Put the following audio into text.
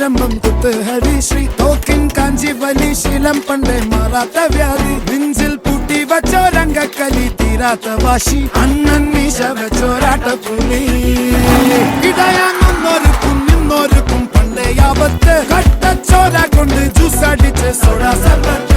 ആരംഭം കുത്തുഹരി ശ്രീ തോക്കിൻ കാഞ്ചി വലി ശീലം പണ്ടേ മാറാത്ത വ്യാധി നെഞ്ചിൽ പൂട്ടി വച്ചോരംഗക്കലി തീരാത്ത വാശി അണ്ണൻ മീശ വെച്ചോരാട്ട പുലി ഇടയാങ്ങുന്നോർക്കും നിന്നോർക്കും പണ്ടേ ആപത്ത് കട്ടച്ചോര കൊണ്ട് ജ്യൂസ് അടിച്ച് സോഡ സർബത്ത്